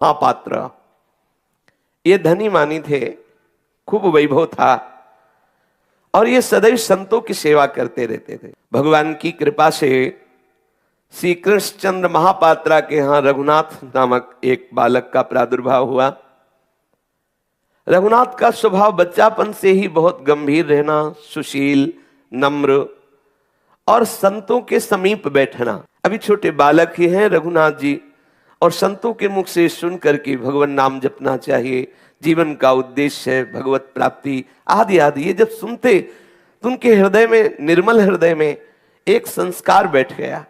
महापात्र, ये धनी मानी थे, खूब वैभव था और ये सदैव संतों की सेवा करते रहते थे। भगवान की कृपा से श्री कृष्णचंद्र महापात्रा के यहाँ रघुनाथ नामक एक बालक का प्रादुर्भाव हुआ। रघुनाथ का स्वभाव बच्चापन से ही बहुत गंभीर रहना, सुशील, नम्र और संतों के समीप बैठना। अभी छोटे बालक ही हैं रघुनाथ जी, और संतों के मुख से सुन करके भगवान नाम जपना चाहिए, जीवन का उद्देश्य है भगवत प्राप्ति आदि आदि, ये जब सुनते तो उनके हृदय में, निर्मल हृदय में एक संस्कार बैठ गया,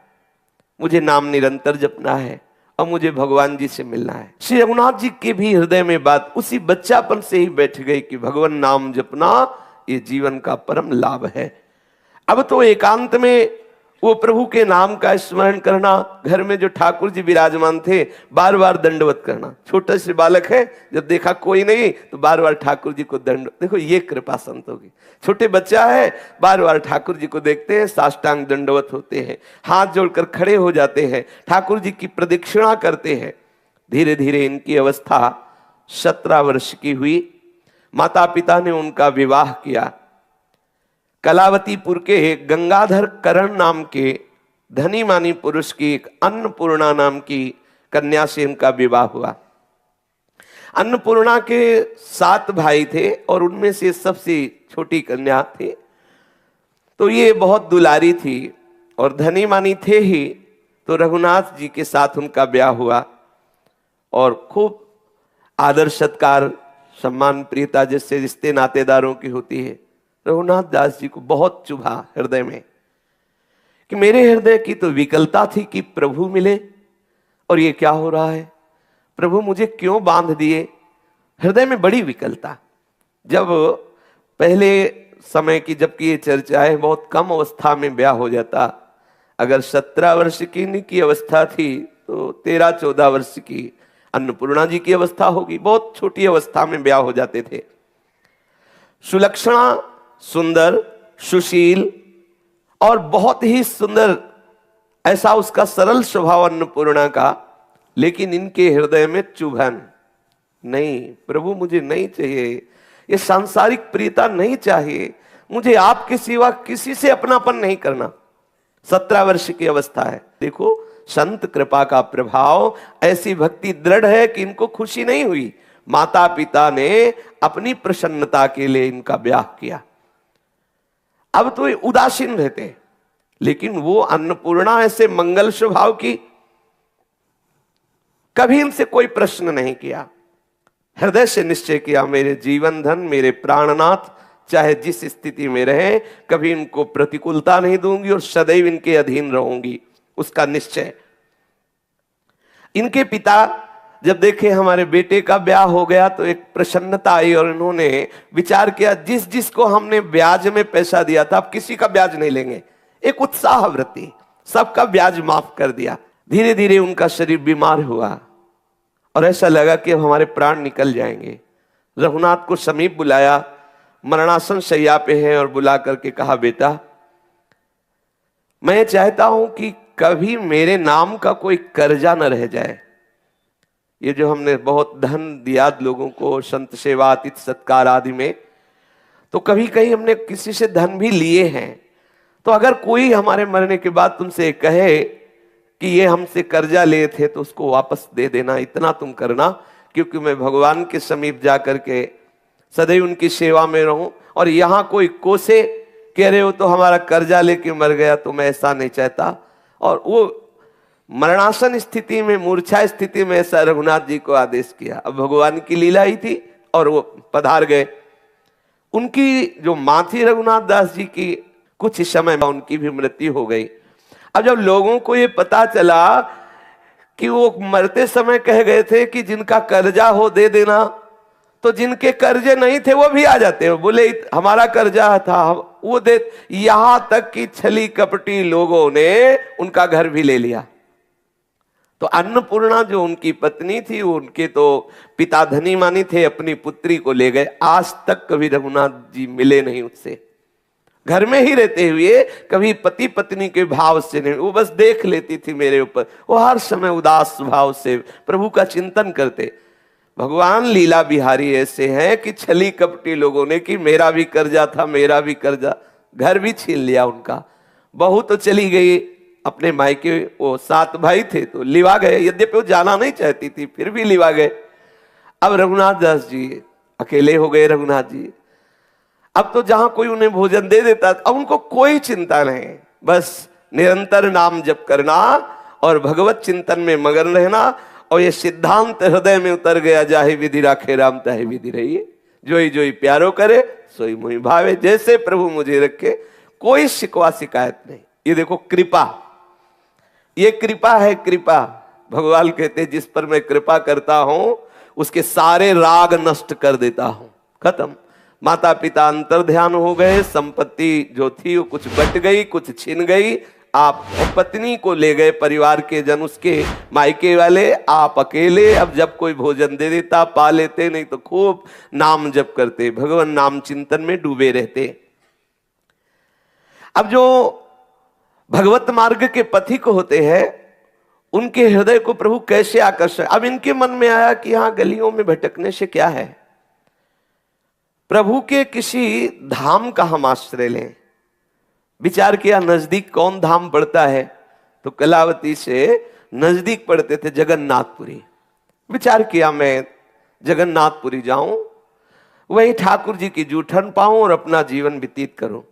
मुझे नाम निरंतर जपना है और मुझे भगवान जी से मिलना है। श्री रघुनाथ जी के भी हृदय में बात उसी बच्चापन से ही बैठ गई कि भगवान नाम जपना ये जीवन का परम लाभ है। अब तो एकांत में वो प्रभु के नाम का स्मरण करना, घर में जो ठाकुर जी विराजमान थे बार बार दंडवत करना। छोटा से बालक है, जब देखा कोई नहीं तो बार बार ठाकुर जी को दंड, देखो ये कृपा संतों की। छोटे बच्चा है, बार बार ठाकुर जी को देखते हैं, साष्टांग दंडवत होते हैं, हाथ जोड़कर खड़े हो जाते हैं, ठाकुर जी की प्रदक्षिणा करते हैं। धीरे धीरे इनकी अवस्था 17 वर्ष की हुई। माता पिता ने उनका विवाह किया। कलावतीपुर के गंगाधर करण नाम के धनी मानी पुरुष की एक अन्नपूर्णा नाम की कन्या से इनका विवाह हुआ। अन्नपूर्णा के 7 भाई थे और उनमें से सबसे छोटी कन्या थी, तो ये बहुत दुलारी थी और धनी मानी थे ही, तो रघुनाथ जी के साथ उनका ब्याह हुआ और खूब आदर सत्कार, सम्मान, प्रियता जैसे रिश्ते नातेदारों की होती है। रघुनाथ दास जी को बहुत चुभा हृदय में कि मेरे हृदय की तो विकलता थी कि प्रभु मिले और ये क्या हो रहा है, प्रभु मुझे क्यों बांध दिए। हृदय में बड़ी विकलता। जब पहले समय की जबकि ये चर्चा है, बहुत कम अवस्था में ब्याह हो जाता। अगर 17 वर्ष की इनकी अवस्था थी तो 13-14 वर्ष की अन्नपूर्णा जी की अवस्था होगी। बहुत छोटी अवस्था में ब्याह हो जाते थे। सुलक्षणा, सुंदर, सुशील और बहुत ही सुंदर, ऐसा उसका सरल स्वभाव अन्नपूर्णा का, लेकिन इनके हृदय में चुभन, नहीं प्रभु मुझे नहीं चाहिए, ये सांसारिक प्रियता नहीं चाहिए, मुझे आपके सिवा किसी से अपनापन नहीं करना। 17 वर्ष की अवस्था है। देखो संत कृपा का प्रभाव, ऐसी भक्ति दृढ़ है कि इनको खुशी नहीं हुई। माता पिता ने अपनी प्रसन्नता के लिए इनका ब्याह किया। अब तो ये उदासीन रहते, लेकिन वो अन्नपूर्णा ऐसे मंगल स्वभाव की, कभी इनसे कोई प्रश्न नहीं किया। हृदय से निश्चय किया मेरे जीवन धन, मेरे प्राणनाथ चाहे जिस स्थिति में रहे, कभी इनको प्रतिकूलता नहीं दूंगी और सदैव इनके अधीन रहूंगी, उसका निश्चय। इनके पिता जब देखे हमारे बेटे का ब्याह हो गया तो एक प्रसन्नता आई और इन्होंने विचार किया जिस जिसको हमने ब्याज में पैसा दिया था अब किसी का ब्याज नहीं लेंगे। एक उत्साह वृत्ति, सबका ब्याज माफ कर दिया। धीरे धीरे उनका शरीर बीमार हुआ और ऐसा लगा कि अब हमारे प्राण निकल जाएंगे। रघुनाथ को समीप बुलाया, मरणासन शैया पे है, और बुला करके कहा बेटा मैं चाहता हूं कि कभी मेरे नाम का कोई कर्जा न रह जाए। ये जो हमने बहुत धन दिया लोगों को संत सेवा अतिथि सत्कार आदि में, तो कभी कहीं हमने किसी से धन भी लिए हैं, तो अगर कोई हमारे मरने के बाद तुमसे कहे कि ये हमसे कर्जा लिए थे तो उसको वापस दे देना, इतना तुम करना, क्योंकि मैं भगवान के समीप जा करके सदैव उनकी सेवा में रहूं। और यहाँ कोई कोसे कह रहे हो तो हमारा कर्जा लेके मर गया, तो मैं ऐसा नहीं चाहता। और वो मरणासन स्थिति में, मूर्छा स्थिति में ऐसा रघुनाथ जी को आदेश किया। अब भगवान की लीला ही थी और वो पधार गए। उनकी जो मां थी रघुनाथ दास जी की, कुछ ही समय में उनकी भी मृत्यु हो गई। अब जब लोगों को ये पता चला कि वो मरते समय कह गए थे कि जिनका कर्जा हो दे देना, तो जिनके कर्जे नहीं थे वो भी आ जाते हैं, बोले हमारा कर्जा था वो दे। यहां तक कि छली कपटी लोगों ने उनका घर भी ले लिया। तो अन्नपूर्णा जो उनकी पत्नी थी, उनके तो पिता धनी मानी थे, अपनी पुत्री को ले गए। आज तक कभी रघुनाथ जी मिले नहीं उससे। घर में ही रहते हुए कभी पति पत्नी के भाव से नहीं, वो बस देख लेती थी मेरे ऊपर। वो हर समय उदास भाव से प्रभु का चिंतन करते। भगवान लीला बिहारी ऐसे हैं कि छली कपटी लोगों ने कि मेरा भी कर्जा था, मेरा भी कर्जा, घर भी छीन लिया उनका। बहू तो चली गई अपने मायके, वो 7 भाई थे तो लिवा गए, यद्यपि वो जाना नहीं चाहती थी फिर भी लिवा गए। अब रघुनाथ दास जी अकेले हो गए। रघुनाथ जी अब तो जहां कोई उन्हें भोजन दे देता, अब उनको कोई चिंता नहीं, बस निरंतर नाम जप करना और भगवत चिंतन में मगन रहना। और ये सिद्धांत हृदय में उतर गया, जाहे विधि राखे राम ताहे विधि रहिए, जोई जोई प्यारो करे सोई मोहि भावे। जैसे प्रभु मुझे रखे, कोई शिकवा शिकायत नहीं। ये देखो कृपा, ये कृपा है। कृपा भगवान कहते जिस पर मैं कृपा करता हूं उसके सारे राग नष्ट कर देता हूं। खत्म। माता पिता अंतर ध्यान हो गए, संपत्ति जो थी वो कुछ बट गई, कुछ छिन गई। आप पत्नी को ले गए परिवार के जन, उसके मायके वाले, आप अकेले। अब जब कोई भोजन दे देता पा लेते, नहीं तो खूब नाम जप करते, भगवान नाम चिंतन में डूबे रहते। अब जो भगवत मार्ग के पथिक होते हैं उनके हृदय को प्रभु कैसे आकर्षण। अब इनके मन में आया कि यहां गलियों में भटकने से क्या है, प्रभु के किसी धाम का हम आश्रय लें। विचार किया नजदीक कौन धाम पड़ता है, तो कलावती से नजदीक पड़ते थे जगन्नाथपुरी। विचार किया मैं जगन्नाथपुरी जाऊं, वही ठाकुर जी की जूठन पाऊं और अपना जीवन व्यतीत करूं।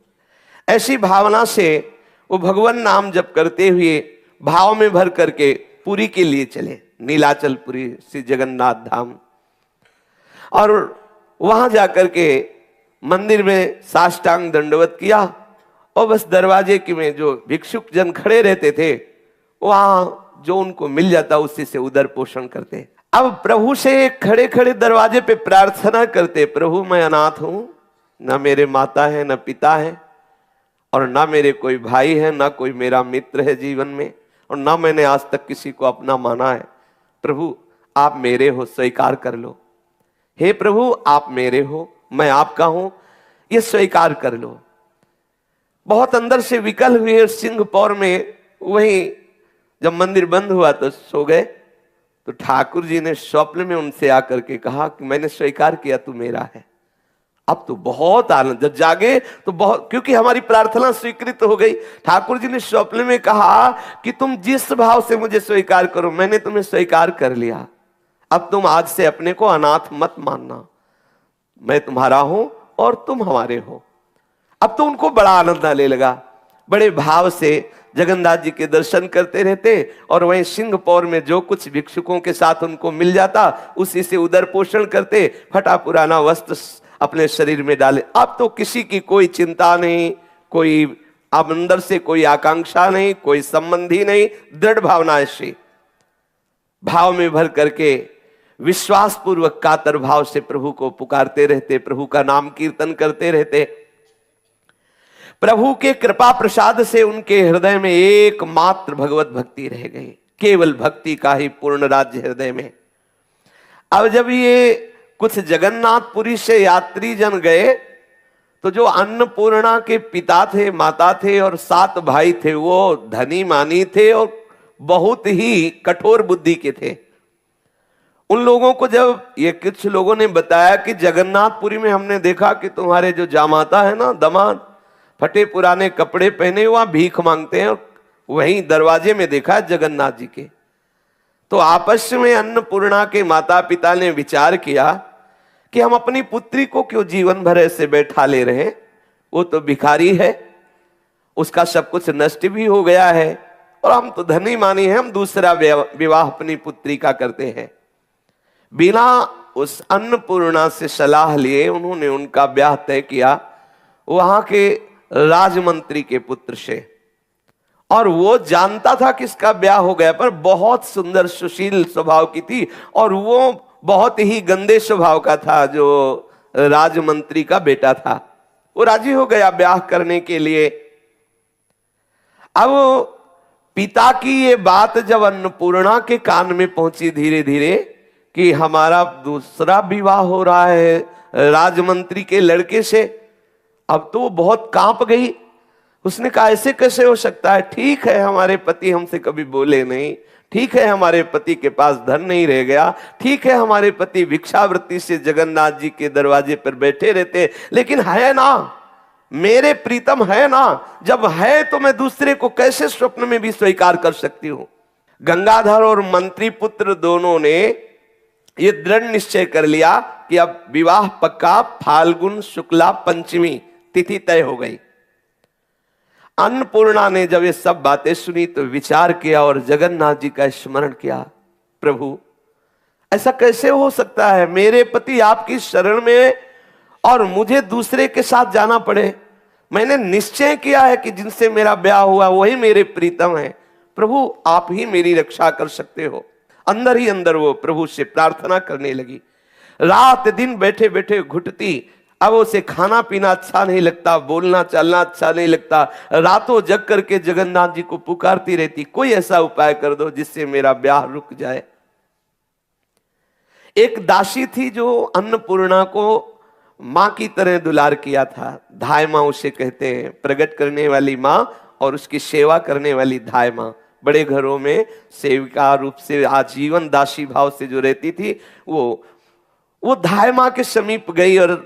ऐसी भावना से वो भगवान नाम जप करते हुए भाव में भर करके पुरी के लिए चले, नीलाचलपुरी श्री जगन्नाथ धाम। और वहां जाकर के मंदिर में साष्टांग दंडवत किया और बस दरवाजे की में जो भिक्षुक जन खड़े रहते थे वहां जो उनको मिल जाता उसी से उदर पोषण करते। अब प्रभु से खड़े खड़े दरवाजे पे प्रार्थना करते, प्रभु मैं अनाथ हूं, ना मेरे माता है ना पिता है और ना मेरे कोई भाई है, ना कोई मेरा मित्र है जीवन में, और ना मैंने आज तक किसी को अपना माना है। प्रभु आप मेरे हो, स्वीकार कर लो। हे प्रभु आप मेरे हो, मैं आपका हूं, ये स्वीकार कर लो। बहुत अंदर से विकल हुए सिंहपौर में वही जब मंदिर बंद हुआ तो सो गए। तो ठाकुर जी ने स्वप्न में उनसे आकर के कहा कि मैंने स्वीकार किया तू मेरा है। अब तो बहुत आनंद, जब जागे तो बहुत, क्योंकि हमारी प्रार्थना स्वीकृत हो गई। ठाकुर जी ने स्वप्न में कहा कि तुम जिस भाव से मुझे स्वीकार करो, मैंने तुम्हें स्वीकार कर लिया। अब तुम आज से अपने को अनाथ मत मानना, मैं तुम्हारा हूं और तुम हमारे हो। अब तो उनको बड़ा आनंद आने लगा, बड़े भाव से जगन्नाथ जी के दर्शन करते रहते और वहीं सिंहपौर में जो कुछ भिक्षुकों के साथ उनको मिल जाता उसी से उदर पोषण करते, फटा पुराना वस्त्र अपने शरीर में डाले। अब तो किसी की कोई चिंता नहीं, कोई अब अंदर से कोई आकांक्षा नहीं, कोई संबंधी नहीं, दृढ़ भावना ऐसी भाव में भर करके विश्वास पूर्वक कातर भाव से प्रभु को पुकारते रहते, प्रभु का नाम कीर्तन करते रहते। प्रभु के कृपा प्रसाद से उनके हृदय में एकमात्र भगवत भक्ति रह गई, केवल भक्ति का ही पूर्ण राज्य हृदय में। अब जब ये कुछ जगन्नाथपुरी से यात्री जन गए तो जो अन्नपूर्णा के पिता थे, माता थे और 7 भाई थे, वो धनी मानी थे और बहुत ही कठोर बुद्धि के थे। उन लोगों को जब ये कुछ लोगों ने बताया कि जगन्नाथपुरी में हमने देखा कि तुम्हारे जो जामाता है ना, दामाद, फटे पुराने कपड़े पहने वहां भीख मांगते हैं, वहीं दरवाजे में देखा जगन्नाथ जी के। तो आपस में अन्नपूर्णा के माता पिता ने विचार किया कि हम अपनी पुत्री को क्यों जीवन भर ऐसे बैठा ले रहे हैं, वो तो भिखारी है, उसका सब कुछ नष्ट भी हो गया है और हम तो धनी मानी है, हम दूसरा विवाह अपनी पुत्री का करते हैं। बिना उस अन्नपूर्णा से सलाह लिए उन्होंने उनका ब्याह तय किया वहां के राजमंत्री के पुत्र से। और वो जानता था कि इसका ब्याह हो गया, पर बहुत सुंदर सुशील स्वभाव की थी और वो बहुत ही गंदे स्वभाव का था जो राजमंत्री का बेटा था। वो राजी हो गया ब्याह करने के लिए। अब पिता की ये बात जब अन्नपूर्णा के कान में पहुंची धीरे धीरे कि हमारा दूसरा विवाह हो रहा है राजमंत्री के लड़के से, अब तो वो बहुत कांप गई। उसने कहा ऐसे कैसे हो सकता है, ठीक है हमारे पति हमसे कभी बोले नहीं, ठीक है हमारे पति के पास धन नहीं रह गया, ठीक है हमारे पति भिक्षावृत्ति से जगन्नाथ जी के दरवाजे पर बैठे रहते, लेकिन है ना मेरे प्रीतम, है ना, जब है तो मैं दूसरे को कैसे स्वप्न में भी स्वीकार कर सकती हूं। गंगाधर और मंत्री पुत्र दोनों ने ये दृढ़ निश्चय कर लिया कि अब विवाह पक्का, फाल्गुन शुक्ला पंचमी तिथि तय हो गई। अन्नपूर्णा ने जब ये सब बातें सुनी तो विचार किया और जगन्नाथ जी का स्मरण किया, प्रभु ऐसा कैसे हो सकता है, मेरे पति आपकी शरण में और मुझे दूसरे के साथ जाना पड़े। मैंने निश्चय किया है कि जिनसे मेरा ब्याह हुआ वही मेरे प्रीतम है, प्रभु आप ही मेरी रक्षा कर सकते हो। अंदर ही अंदर वो प्रभु से प्रार्थना करने लगी। रात दिन बैठे बैठे घुटती, अब उसे खाना पीना अच्छा नहीं लगता, बोलना चलना अच्छा नहीं लगता, रातों जग करके जगन्नाथ जी को पुकारती रहती, कोई ऐसा उपाय कर दो जिससे मेरा ब्याह रुक जाए। एक दासी थी जो अन्नपूर्णा को मां की तरह दुलार किया था, धाय मां उसे कहते हैं, प्रकट करने वाली मां और उसकी सेवा करने वाली धाय मां। बड़े घरों में सेविका रूप से आजीवन दासी भाव से जो रहती थी, वो धाय मां के समीप गई और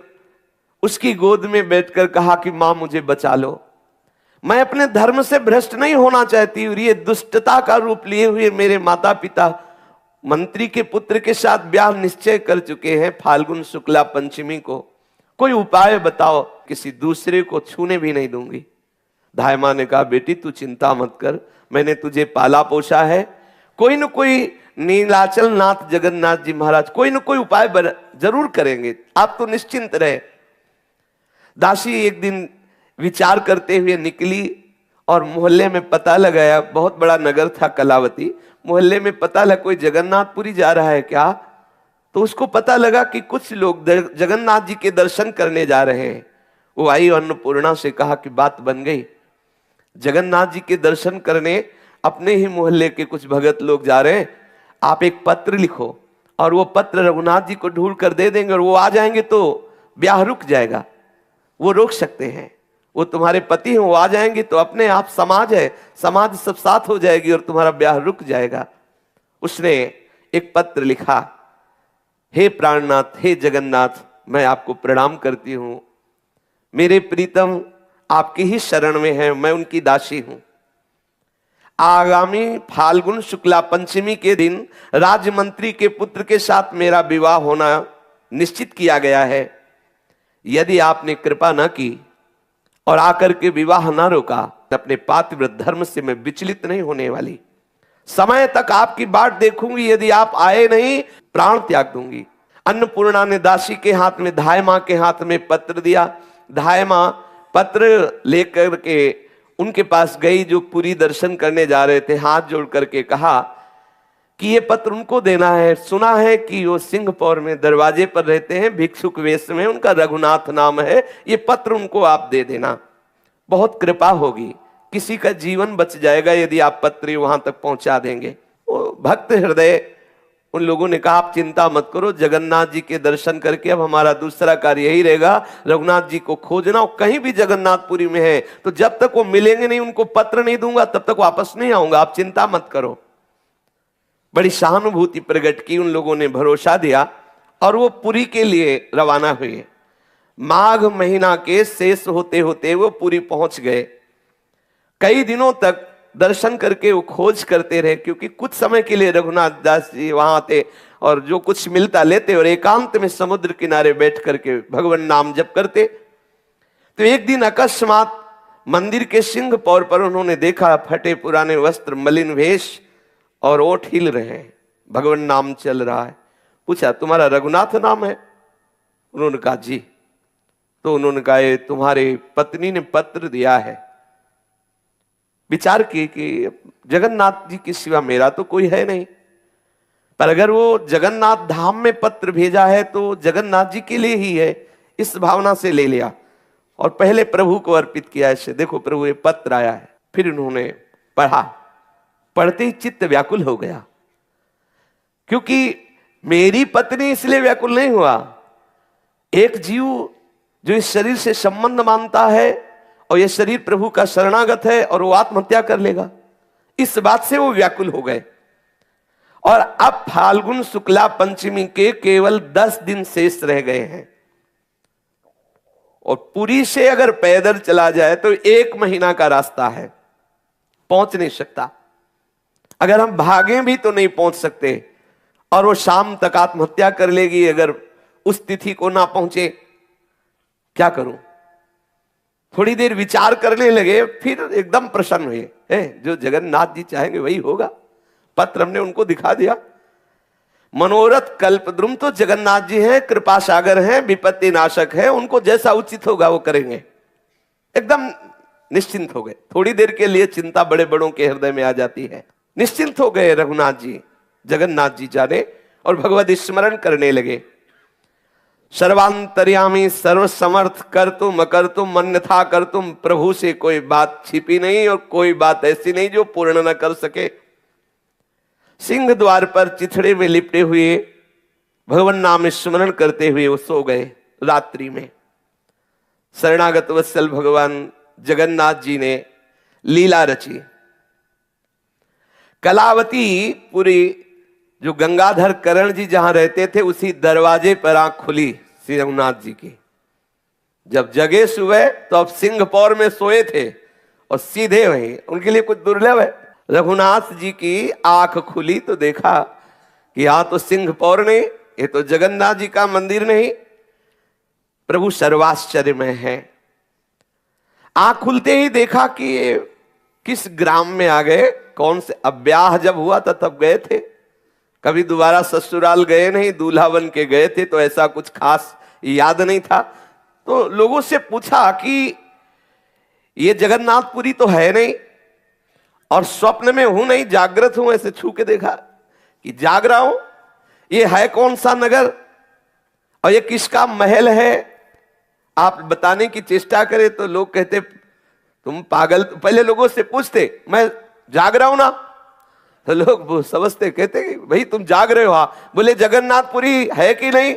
उसकी गोद में बैठकर कहा कि मां मुझे बचा लो, मैं अपने धर्म से भ्रष्ट नहीं होना चाहती, और ये दुष्टता का रूप लिए हुए मेरे माता पिता मंत्री के पुत्र के साथ ब्याह निश्चय कर चुके हैं फाल्गुन शुक्ला पंचमी को, कोई उपाय बताओ, किसी दूसरे को छूने भी नहीं दूंगी। धाय मां ने कहा बेटी तू चिंता मत कर, मैंने तुझे पाला पोसा है, कोई न कोई नीलाचल नाथ जगन्नाथ जी महाराज कोई न कोई उपाय जरूर करेंगे, आप तो निश्चिंत रहे। दासी एक दिन विचार करते हुए निकली और मोहल्ले में पता लगाया, बहुत बड़ा नगर था कलावती, मोहल्ले में पता लगा कोई जगन्नाथपुरी जा रहा है क्या, तो उसको पता लगा कि कुछ लोग जगन्नाथ जी के दर्शन करने जा रहे हैं। वो आई अन्नपूर्णा से कहा कि बात बन गई, जगन्नाथ जी के दर्शन करने अपने ही मोहल्ले के कुछ भगत लोग जा रहे हैं, आप एक पत्र लिखो और वो पत्र रघुनाथ जी को ढूंढ कर दे देंगे और वो आ जाएंगे तो ब्याह रुक जाएगा। वो रोक सकते हैं, वो तुम्हारे पति हैं, वो आ जाएंगे तो अपने आप समाज है, समाज सब साथ हो जाएगी और तुम्हारा ब्याह रुक जाएगा। उसने एक पत्र लिखा, हे प्राणनाथ, हे जगन्नाथ, मैं आपको प्रणाम करती हूं, मेरे प्रीतम आपकी ही शरण में है, मैं उनकी दासी हूं। आगामी फाल्गुन शुक्ला पंचमी के दिन राजमंत्री के पुत्र के साथ मेरा विवाह होना निश्चित किया गया है। यदि आपने कृपा न की और आकर के विवाह न रोका, अपने पातिव्रत धर्म से मैं विचलित नहीं होने वाली, समय तक आपकी बाट देखूंगी, यदि आप आए नहीं प्राण त्याग दूंगी। अन्नपूर्णा ने दासी के हाथ में, धाय मां के हाथ में पत्र दिया। धाय मां पत्र लेकर के उनके पास गई जो पूरी दर्शन करने जा रहे थे, हाथ जोड़ करके कहा कि ये पत्र उनको देना है, सुना है कि वो सिंहपौर में दरवाजे पर रहते हैं भिक्षुक वेश में, उनका रघुनाथ नाम है, ये पत्र उनको आप दे देना, बहुत कृपा होगी, किसी का जीवन बच जाएगा यदि आप पत्र वहां तक पहुंचा देंगे। वो भक्त हृदय उन लोगों ने कहा आप चिंता मत करो, जगन्नाथ जी के दर्शन करके अब हमारा दूसरा कार्य यही रहेगा, रघुनाथ जी को खोजना, और कहीं भी जगन्नाथपुरी में है तो जब तक वो मिलेंगे नहीं, उनको पत्र नहीं दूंगा, तब तक वापस नहीं आऊंगा, आप चिंता मत करो। बड़ी सहानुभूति प्रकट की, उन लोगों ने भरोसा दिया और वो पुरी के लिए रवाना हुए। माघ महीना के शेष होते होते वो पुरी पहुंच गए। कई दिनों तक दर्शन करके वो खोज करते रहे, क्योंकि कुछ समय के लिए रघुनाथ दास जी वहां आते और जो कुछ मिलता लेते और एकांत में समुद्र किनारे बैठ करके भगवान नाम जप करते। तो एक दिन अकस्मात मंदिर के सिंह पौर पर उन्होंने देखा फटे पुराने वस्त्र, मलिन वेश और ओठ हिल रहे हैं, भगवान नाम चल रहा है। पूछा तुम्हारा रघुनाथ नाम है? उन्होंने कहा जी। तो उन्होंने कहा तुम्हारी पत्नी ने पत्र दिया है। विचार किए कि जगन्नाथ जी के सिवा मेरा तो कोई है नहीं, पर अगर वो जगन्नाथ धाम में पत्र भेजा है तो जगन्नाथ जी के लिए ही है, इस भावना से ले लिया और पहले प्रभु को अर्पित किया। ऐसे देखो प्रभु ये पत्र आया है। फिर उन्होंने पढ़ा, पढ़ते ही चित्त व्याकुल हो गया, क्योंकि मेरी पत्नी इसलिए व्याकुल नहीं हुआ, एक जीव जो इस शरीर से संबंध मानता है और यह शरीर प्रभु का शरणागत है और वो आत्महत्या कर लेगा, इस बात से वो व्याकुल हो गए। और अब फाल्गुन शुक्ला पंचमी के केवल 10 दिन शेष रह गए हैं और पुरी से अगर पैदल चला जाए तो 1 महीना का रास्ता है, पहुंच नहीं सकता। अगर हम भागे भी तो नहीं पहुंच सकते और वो शाम तक आत्महत्या कर लेगी अगर उस तिथि को ना पहुंचे। क्या करूं? थोड़ी देर विचार करने लगे, फिर एकदम प्रसन्न हुए, जो जगन्नाथ जी चाहेंगे वही होगा। पत्र हमने उनको दिखा दिया। मनोरथ कल्पद्रुम तो जगन्नाथ जी हैं, कृपा सागर हैं, विपत्ति नाशक हैं, उनको जैसा उचित होगा वो करेंगे। एकदम निश्चिंत हो गए। थोड़ी देर के लिए चिंता बड़े बड़ों के हृदय में आ जाती है। निश्चिंत हो गए रघुनाथ जी, जगन्नाथ जी जाने, और भगवत स्मरण करने लगे। सर्वांतर्यामी सर्वसमर्थ कर तुम अकर तुम अन्यथा कर तुम, प्रभु से कोई बात छिपी नहीं और कोई बात ऐसी नहीं जो पूर्ण न कर सके। सिंह द्वार पर चिथड़े में लिपटे हुए भगवान नाम स्मरण करते हुए वो सो गए। रात्रि में शरणागत वत्सल भगवान जगन्नाथ जी ने लीला रची। कलावती पुरी जो गंगाधर करण जी जहां रहते थे उसी दरवाजे पर आंख खुली श्री रघुनाथ जी की। जब जगे सुबह तो अब सिंहपौर में सोए थे और सीधे वहीं, उनके लिए कुछ दुर्लभ है। रघुनाथ जी की आंख खुली तो देखा कि यहां तो सिंहपौर नहीं, ये तो जगन्नाथ जी का मंदिर नहीं। प्रभु सर्वाश्चर्य में है। आंख खुलते ही देखा कि ये किस ग्राम में आ गए, कौन से, अब ब्याह जब हुआ था तब गए थे, कभी दोबारा ससुराल गए नहीं, दूल्हा बन के गए थे तो ऐसा कुछ खास याद नहीं था। तो लोगों से पूछा कि ये जगन्नाथपुरी तो है नहीं, और स्वप्न में हूं नहीं, जागृत हूं, ऐसे छू के देखा कि जाग रहा हूं। ये है कौन सा नगर और ये किसका महल है? आप बताने की चेष्टा करें तो लोग कहते तुम पागल। पहले लोगों से पूछते, मैं जाग रहा हूं ना, तो लोग वो समझते, कहते कि भाई तुम जाग रहे हो। हाँ। बोले जगन्नाथपुरी है कि नहीं?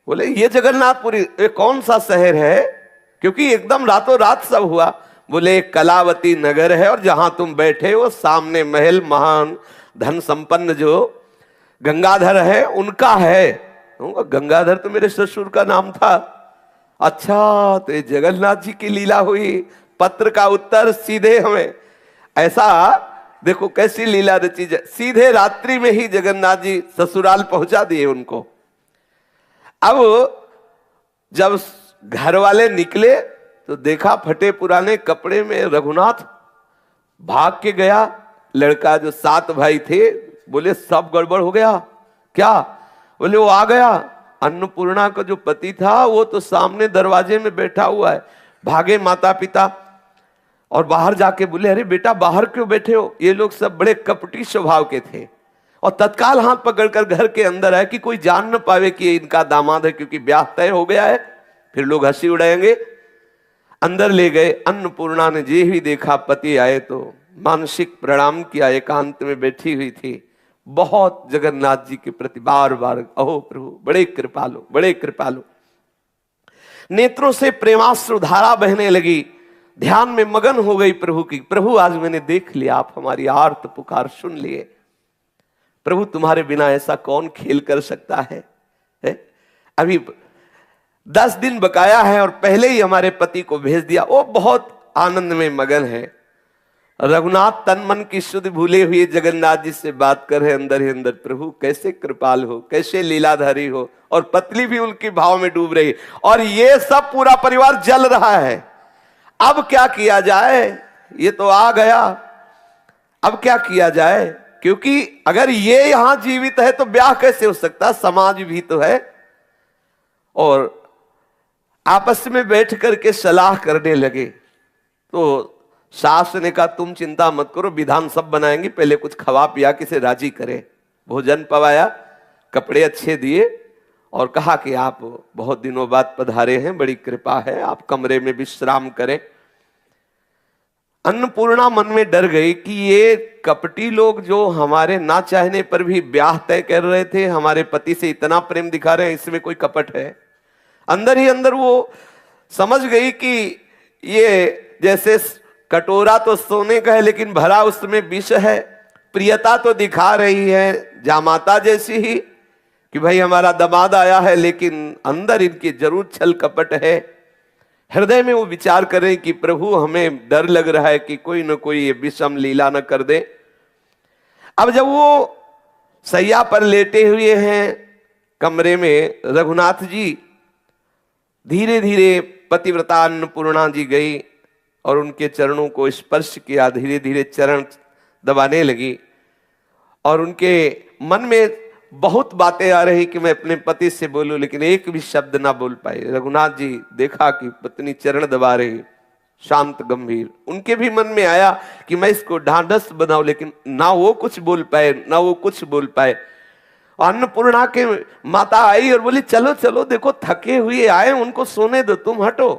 बोले ये जगन्नाथपुरी ये कौन सा शहर है, क्योंकि एकदम रातों रात सब हुआ। बोले कलावती नगर है और जहां तुम बैठे हो सामने महल, महान धन संपन्न जो गंगाधर है उनका है। गंगाधर तो मेरे ससुर का नाम था। अच्छा, तो ये जगन्नाथ जी की लीला हुई। पत्र का उत्तर सीधे हमें, ऐसा देखो कैसी लीला रची। सीधे रात्रि में ही जगन्नाथ जी ससुराल पहुंचा दिए उनको। अब जब घर वाले निकले तो देखा फटे पुराने कपड़े में रघुनाथ भाग के गया। लड़का जो 7 भाई थे बोले सब गड़बड़ हो गया। क्या? बोले वो आ गया, अन्नपूर्णा का जो पति था वो तो सामने दरवाजे में बैठा हुआ है। भागे माता पिता और बाहर जाके बोले अरे बेटा बाहर क्यों बैठे हो? ये लोग सब बड़े कपटी स्वभाव के थे और तत्काल हाथ पकड़कर घर के अंदर आए कि कोई जान न पावे कि ये इनका दामाद है, क्योंकि ब्याह तय हो गया है, फिर लोग हंसी उड़ाएंगे। अंदर ले गए। अन्नपूर्णा ने जे ही देखा पति आए तो मानसिक प्रणाम किया। एकांत में बैठी हुई थी। बहुत जगन्नाथ जी के प्रति बार बार अहो प्रभु बड़े कृपालु, बड़े कृपालु। नेत्रों से प्रेमाश्रु धारा बहने लगी। ध्यान में मगन हो गई प्रभु की। प्रभु आज मैंने देख लिया, आप हमारी आर्त पुकार सुन लिए। प्रभु तुम्हारे बिना ऐसा कौन खेल कर सकता है? अभी 10 दिन बकाया है और पहले ही हमारे पति को भेज दिया। वो बहुत आनंद में मगन है। रघुनाथ तन मन की शुद्ध भूले हुए जगन्नाथ जी से बात कर रहे अंदर ही अंदर, प्रभु कैसे कृपाल हो, कैसे लीलाधारी हो। और पत्नी भी उनके भाव में डूब रही और ये सब पूरा परिवार जल रहा है। अब क्या किया जाए? ये तो आ गया, अब क्या किया जाए? क्योंकि अगर ये यहां जीवित है तो ब्याह कैसे हो सकता? समाज भी तो है। और आपस में बैठ करके सलाह करने लगे। तो सास ने कहा तुम चिंता मत करो, विधान सब बनाएंगे, पहले कुछ खवा पिया के से राजी करे। भोजन पवाया, कपड़े अच्छे दिए और कहा कि आप बहुत दिनों बाद पधारे हैं, बड़ी कृपा है, आप कमरे में विश्राम करें। अन्नपूर्णा मन में डर गई कि ये कपटी लोग जो हमारे ना चाहने पर भी ब्याह तय कर रहे थे, हमारे पति से इतना प्रेम दिखा रहे हैं, इसमें कोई कपट है। अंदर ही अंदर वो समझ गई कि ये जैसे कटोरा तो सोने का है लेकिन भरा उसमें विष है। प्रियता तो दिखा रही है जामाता जैसी ही कि भाई हमारा दामाद आया है, लेकिन अंदर इनकी जरूर छल कपट है। हृदय में वो विचार करें कि प्रभु हमें डर लग रहा है कि कोई न कोई ये विषम लीला न कर दे। अब जब वो सैया पर लेटे हुए हैं कमरे में, रघुनाथ जी धीरे धीरे पतिव्रता अन्नपूर्णा जी गई और उनके चरणों को स्पर्श किया, धीरे धीरे चरण दबाने लगी और उनके मन में बहुत बातें आ रही कि मैं अपने पति से बोलूं, लेकिन एक भी शब्द ना बोल पाए। रघुनाथ जी देखा कि पत्नी चरण दबा रही, शांत गंभीर। उनके भी मन में आया कि मैं इसको ढांढस बनाऊं, लेकिन ना वो कुछ बोल पाए ना वो कुछ बोल पाए। अन्नपूर्णा के माता आई और बोली चलो चलो, देखो थके हुए आए, उनको सोने दो, तुम हटो।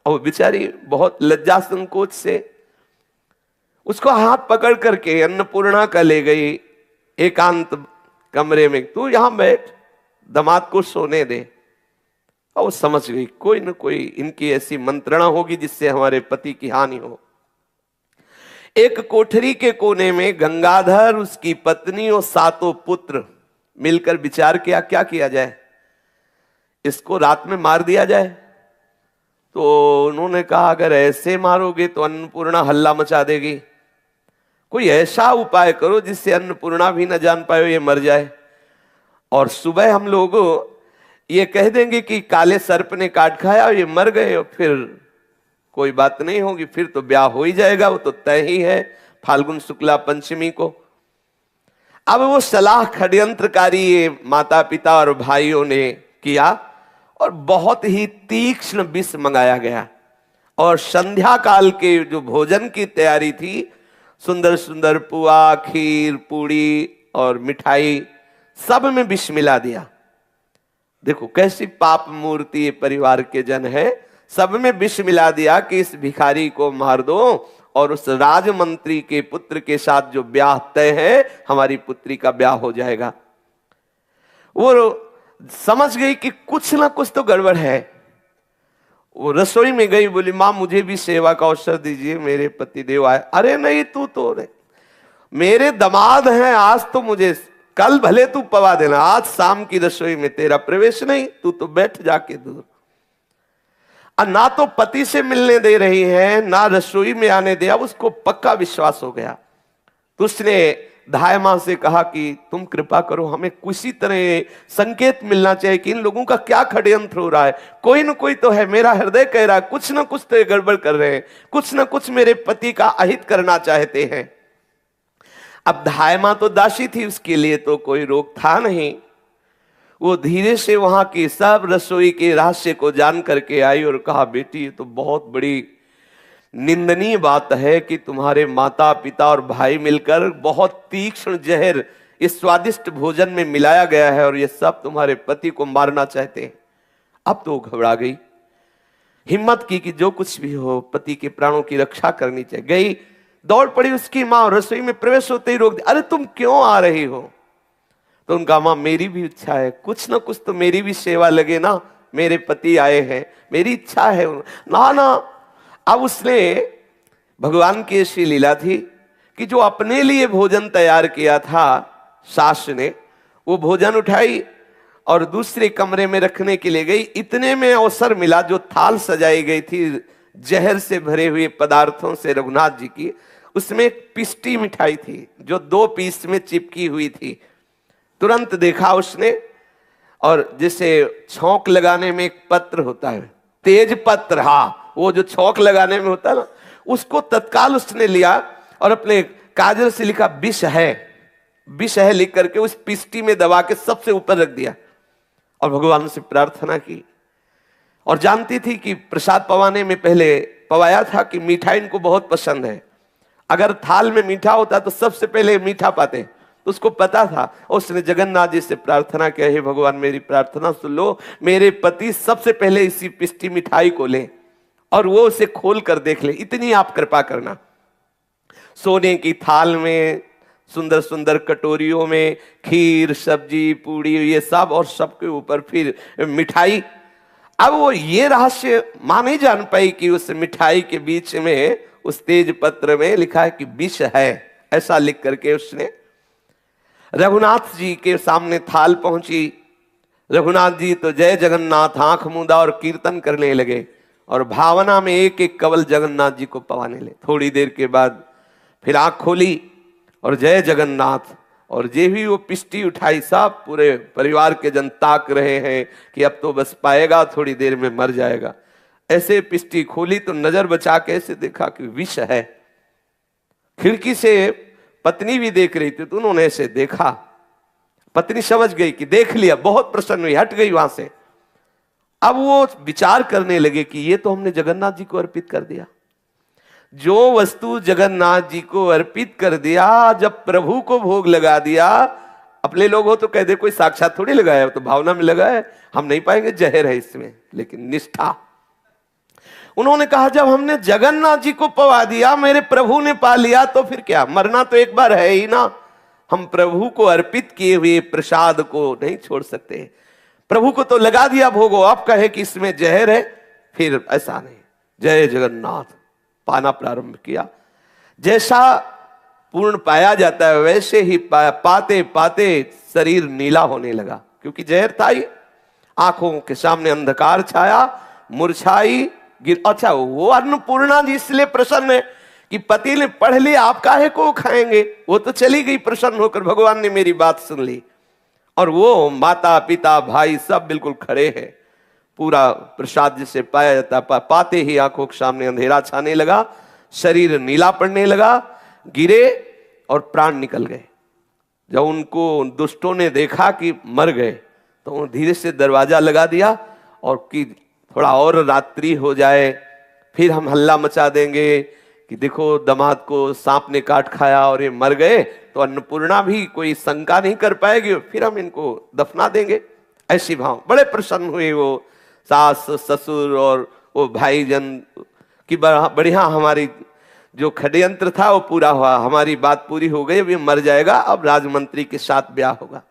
और बेचारी बहुत लज्जा संकोच से उसको हाथ पकड़ करके अन्नपूर्णा का ले गई एकांत कमरे में, तू यहां बैठ, दामाद को सोने दे। और वो समझ गई कोई न कोई इनकी ऐसी मंत्रणा होगी जिससे हमारे पति की हानि हो। एक कोठरी के कोने में गंगाधर, उसकी पत्नी और 7 पुत्र मिलकर विचार किया क्या किया जाए, इसको रात में मार दिया जाए। तो उन्होंने कहा अगर ऐसे मारोगे तो अन्नपूर्णा हल्ला मचा देगी, कोई ऐसा उपाय करो जिससे अन्नपूर्णा भी न जान पाए ये मर जाए, और सुबह हम लोग ये कह देंगे कि काले सर्प ने काट खाया और ये मर गए, और फिर कोई बात नहीं होगी, फिर तो ब्याह हो ही जाएगा, वो तो तय ही है फाल्गुन शुक्ला पंचमी को। अब वो सलाह षड्यंत्रकारी ये माता पिता और भाइयों ने किया और बहुत ही तीक्ष्ण विष मंगाया गया। और संध्या काल के जो भोजन की तैयारी थी, सुंदर सुंदर पुआ, खीर, पूड़ी और मिठाई, सब में विष मिला दिया। देखो कैसी पाप मूर्ति ये परिवार के जन है, सब में विष मिला दिया कि इस भिखारी को मार दो और उस राजमंत्री के पुत्र के साथ जो ब्याह तय है, हमारी पुत्री का ब्याह हो जाएगा। वो समझ गई कि कुछ ना कुछ तो गड़बड़ है। वो रसोई में गई, बोली मां मुझे भी सेवा का अवसर दीजिए, मेरे पति देव आए। अरे नहीं, तू तो नहीं, मेरे दामाद हैं, आज तो मुझे, कल भले तू पवा देना, आज शाम की रसोई में तेरा प्रवेश नहीं, तू तो बैठ जाके दूर। ना तो पति से मिलने दे रही है ना रसोई में आने दिया। उसको पक्का विश्वास हो गया तो उसने धाय मां से कहा कि तुम कृपा करो, हमें किसी तरह संकेत मिलना चाहिए कि इन लोगों का क्या षड्यंत्र हो रहा है, कोई ना कोई तो है, मेरा हृदय कह रहा है कुछ ना कुछ तो ये गड़बड़ कर रहे हैं, कुछ ना कुछ मेरे पति का अहित करना चाहते हैं। अब धाय मां तो दासी थी, उसके लिए तो कोई रोक था नहीं। वो धीरे से वहां की सब रसोई के रहस्य को जान करके आई और कहा बेटी ये तो बहुत बड़ी निंदनीय बात है कि तुम्हारे माता पिता और भाई मिलकर बहुत तीक्ष्ण जहर इस स्वादिष्ट भोजन में मिलाया गया है और ये सब तुम्हारे पति को मारना चाहते हैं। अब तो घबरा गई, हिम्मत की कि जो कुछ भी हो पति के प्राणों की रक्षा करनी चाहिए। गई, दौड़ पड़ी उसकी मां, रसोई में प्रवेश होते ही रोक दिया। अरे तुम क्यों आ रही हो? तो उनका मां मेरी भी इच्छा है, कुछ ना कुछ तो मेरी भी सेवा लगे ना, मेरे पति आए हैं, मेरी इच्छा है ना ना। अब उसने, भगवान की ऐसी लीला थी कि जो अपने लिए भोजन तैयार किया था सास ने, वो भोजन उठाई और दूसरे कमरे में रखने के लिए गई। इतने में अवसर मिला, जो थाल सजाई गई थी जहर से भरे हुए पदार्थों से रघुनाथ जी की, उसमें एक पिष्टी मिठाई थी जो 2 पीस में चिपकी हुई थी। तुरंत देखा उसने, और जैसे छौंक लगाने में एक पत्र होता है, तेज पत्र, हाँ वो जो छौंक लगाने में होता है ना, उसको तत्काल उसने लिया और अपने काजल से लिखा विष है, विष है लिख करके उस पिष्टी में दबा के सबसे ऊपर रख दिया और भगवान से प्रार्थना की। और जानती थी कि प्रसाद पवाने में पहले पवाया था कि मीठा इनको बहुत पसंद है, अगर थाल में मीठा होता तो सबसे पहले मीठा पाते, तो उसको पता था। उसने जगन्नाथ जी से प्रार्थना किया, हे भगवान मेरी प्रार्थना सुन लो, मेरे पति सबसे पहले इसी पिष्टी मिठाई को ले और वो उसे खोल कर देख ले, इतनी आप कृपा करना। सोने की थाल में, सुंदर सुंदर कटोरियों में खीर, सब्जी, पूड़ी, ये सब, और सबके ऊपर फिर मिठाई। अब वो ये रहस्य मां नहीं जान पाई कि उस मिठाई के बीच में उस तेज पत्र में लिखा है कि विष है। ऐसा लिख करके उसने रघुनाथ जी के सामने थाल पहुंची। रघुनाथ जी तो जय जगन्नाथ आंख मूंदा और कीर्तन करने लगे और भावना में एक एक कवल जगन्नाथ जी को पवाने लगे। थोड़ी देर के बाद फिर आंख खोली और जय जगन्नाथ, और जे भी वो पिष्टी उठाई, सब पूरे परिवार के जन ताक रहे हैं कि अब तो बस पाएगा, थोड़ी देर में मर जाएगा। ऐसे पिष्टी खोली तो नजर बचा के ऐसे देखा कि विष है। खिड़की से पत्नी भी देख रही थी तो उन्होंने ऐसे देखा। पत्नी समझ गई कि देख लिया, बहुत प्रसन्न हुई, हट गई वहां से। अब वो विचार करने लगे कि ये तो हमने जगन्नाथ जी को अर्पित कर दिया। जो वस्तु जगन्नाथ जी को अर्पित कर दिया, जब प्रभु को भोग लगा दिया, अपने लोग हो तो कह दे कोई साक्षात थोड़ी लगाया, तो भावना में लगा है, हम नहीं पाएंगे, जहर है इसमें। लेकिन निष्ठा, उन्होंने कहा जब हमने जगन्नाथ जी को पवा दिया, मेरे प्रभु ने पा लिया, तो फिर क्या, मरना तो एक बार है ही ना। हम प्रभु को अर्पित किए हुए प्रसाद को नहीं छोड़ सकते। प्रभु को तो लगा दिया भोगो, अब कहे कि इसमें जहर है, फिर ऐसा नहीं। जय जगन्नाथ पाना प्रारंभ किया। जैसा पूर्ण पाया जाता है वैसे ही पाते पाते शरीर नीला होने लगा, क्योंकि जहर था ही। आंखों के सामने अंधकार छाया, मुरझाई गिर। अच्छा, वो अन्नपूर्णा जी इसलिए प्रसन्न है कि पति ने पढ़ लिया, आप काहे को खाएंगे, वो तो चली गई प्रसन्न होकर, भगवान ने मेरी बात सुन ली। और वो माता पिता भाई सब बिल्कुल खड़े हैं। पूरा प्रसाद जिसे पाया जाता, पाते ही आंखों के सामने अंधेरा छाने लगा, शरीर नीला पड़ने लगा, गिरे और प्राण निकल गए। जब उनको दुष्टों ने देखा कि मर गए तो धीरे से दरवाजा लगा दिया और कि थोड़ा और रात्रि हो जाए, फिर हम हल्ला मचा देंगे कि देखो दामाद को सांप ने काट खाया और ये मर गए, तो अन्नपूर्णा भी कोई शंका नहीं कर पाएगी, फिर हम इनको दफना देंगे। ऐसी भाव बड़े प्रसन्न हुए वो सास ससुर और वो भाईजन की बढ़िया, हमारी जो षड्यंत्र था वो पूरा हुआ, हमारी बात पूरी हो गई, अभी मर जाएगा, अब राजमंत्री के साथ ब्याह होगा।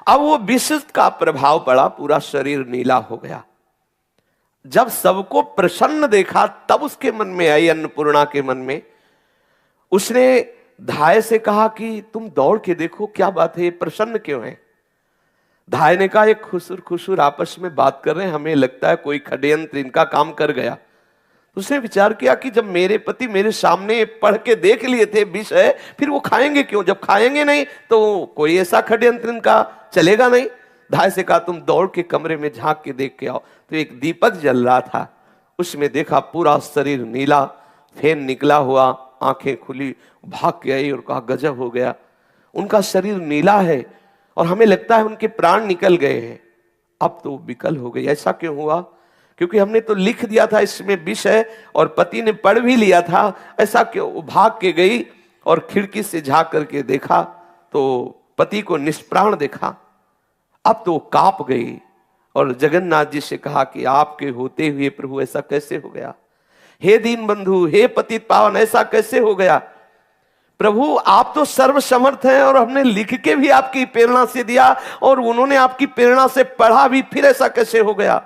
अब वो विष का प्रभाव पड़ा, पूरा शरीर नीला हो गया। जब सबको प्रसन्न देखा तब उसके मन में आई, अन्नपूर्णा के मन में, उसने धाय से कहा कि तुम दौड़ के देखो क्या बात है, ये प्रसन्न क्यों है। धाय ने कहा एक खुसुर खुसुर आपस में बात कर रहे हैं, हमें लगता है कोई षड्यंत्र इनका काम कर गया। उसने विचार किया कि जब मेरे पति मेरे सामने पढ़ के देख लिए थे विष है, फिर वो खाएंगे क्यों, जब खाएंगे नहीं तो कोई ऐसा षड्यंत्र इनका चलेगा नहीं। धाय से कहा तुम दौड़ के कमरे में झांक के देख के आओ। तो एक दीपक जल रहा था, उसमें देखा पूरा शरीर नीला, फेन निकला हुआ, आंखें खुली, भाग के आई और कहा गजब हो गया, उनका शरीर नीला है और हमें लगता है उनके प्राण निकल गए हैं। अब तो विकल हो गई, ऐसा क्यों हुआ, क्योंकि हमने तो लिख दिया था इसमें विष है और पति ने पढ़ भी लिया था, ऐसा क्यों। भाग के गई और खिड़की से झांक करके देखा तो पति को निष्प्राण देखा। अब तो कांप गई और जगन्नाथ जी से कहा कि आपके होते हुए प्रभु ऐसा कैसे हो गया, हे दीन बंधु, हे पतित पावन, ऐसा कैसे हो गया। प्रभु आप तो सर्वसमर्थ हैं और हमने लिख के भी आपकी प्रेरणा से दिया और उन्होंने आपकी प्रेरणा से पढ़ा भी, फिर ऐसा कैसे हो गया।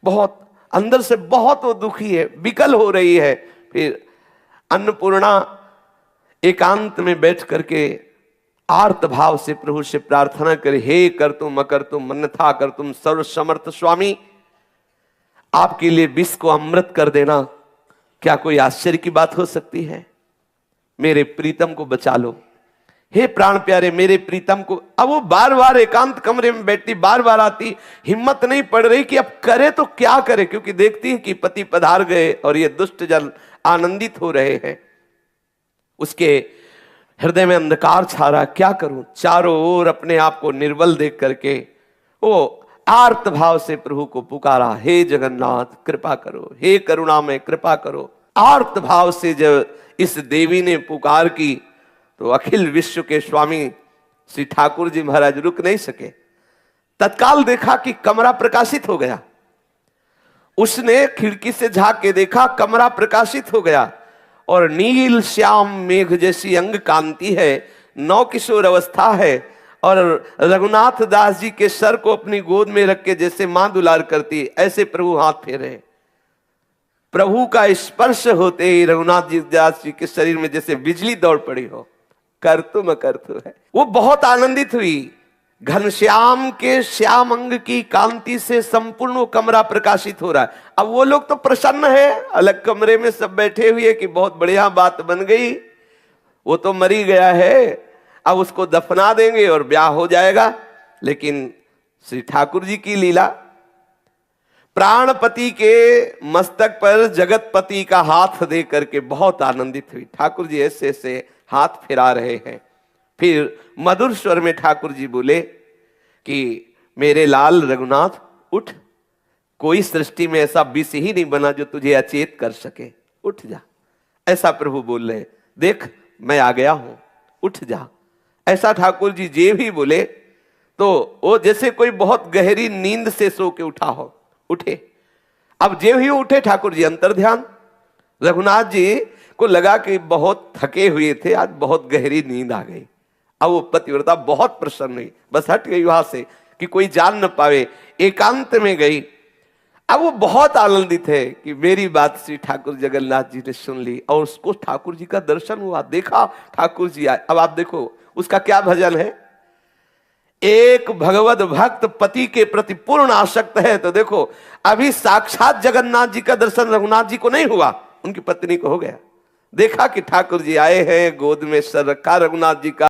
बहुत अंदर से बहुत वो दुखी है, विकल हो रही है। फिर अन्नपूर्णा एकांत में बैठ करके आर्त भाव से प्रभु से प्रार्थना करे, हे कर तुम अकर तुम अन्यथा कर तुम सर्वसमर्थ स्वामी, आपके लिए विष को अमृत कर देना क्या कोई आश्चर्य की बात हो सकती है। मेरे प्रीतम को बचा लो, हे प्राण प्यारे मेरे प्रीतम को। अब वो बार बार एकांत कमरे में बैठती, बार बार आती, हिम्मत नहीं पड़ रही कि अब करे तो क्या करे, क्योंकि देखती है कि पति पधार गए और ये दुष्ट जन आनंदित हो रहे हैं। उसके हृदय में अंधकार छा रहा, क्या करूं। चारों ओर अपने आप को निर्बल देख करके वो आर्त भाव से प्रभु को पुकारा, हे जगन्नाथ कृपा करो, हे करुणा में कृपा करो। आर्त भाव से जब इस देवी ने पुकार की तो अखिल विश्व के स्वामी श्री ठाकुर जी महाराज रुक नहीं सके। तत्काल देखा कि कमरा प्रकाशित हो गया। उसने खिड़की से झांक के देखा, कमरा प्रकाशित हो गया और नील श्याम मेघ जैसी अंग कांति है, नौ किशोर अवस्था है और रघुनाथ दास जी के सर को अपनी गोद में रख के जैसे मां दुलार करती, ऐसे प्रभु हाथ फेरे। प्रभु का स्पर्श होते ही रघुनाथ जी दास जी के शरीर में जैसे बिजली दौड़ पड़ी हो, कर तुम है। वो बहुत आनंदित हुई। घनश्याम के श्याम अंग की कांति से संपूर्ण वो कमरा प्रकाशित हो रहा है। अब वो लोग तो प्रसन्न है, अलग कमरे में सब बैठे हुए कि बहुत बढ़िया बात बन गई, वो तो मरी गया है, अब उसको दफना देंगे और ब्याह हो जाएगा। लेकिन श्री ठाकुर जी की लीला, प्राणपति के मस्तक पर जगतपति का हाथ दे करके बहुत आनंदित हुई। ठाकुर जी ऐसे ऐसे हाथ फिरा रहे हैं। फिर मधुर स्वर में ठाकुर जी बोले कि मेरे लाल रघुनाथ उठ, कोई सृष्टि में ऐसा विष ही नहीं बना जो तुझे अचेत कर सके, उठ जा। ऐसा प्रभु बोल रहे, देख मैं आ गया हूं, उठ जा। ऐसा ठाकुर जी जे भी बोले तो वो जैसे कोई बहुत गहरी नींद से सो के उठा हो, उठे। अब जे ही उठे ठाकुर जी अंतर ध्यान। रघुनाथ जी को लगा कि बहुत थके हुए थे, आज बहुत गहरी नींद आ गई। अब वो पतिव्रता बहुत प्रसन्न हुई, बस हट गई वहां से कि कोई जान न पावे, एकांत में गई। अब वो बहुत आनंदित है कि मेरी बात श्री ठाकुर जगन्नाथ जी ने सुन ली और उसको ठाकुर जी का दर्शन हुआ, देखा ठाकुर जी आए। अब आप देखो उसका क्या भजन है, एक भगवत भक्त पति के प्रति पूर्ण आसक्त है। तो देखो अभी साक्षात जगन्नाथ जी का दर्शन रघुनाथ जी को नहीं हुआ, उनकी पत्नी को हो गया। देखा कि ठाकुर जी आए हैं, गोद में सर रखा रघुनाथ जी का।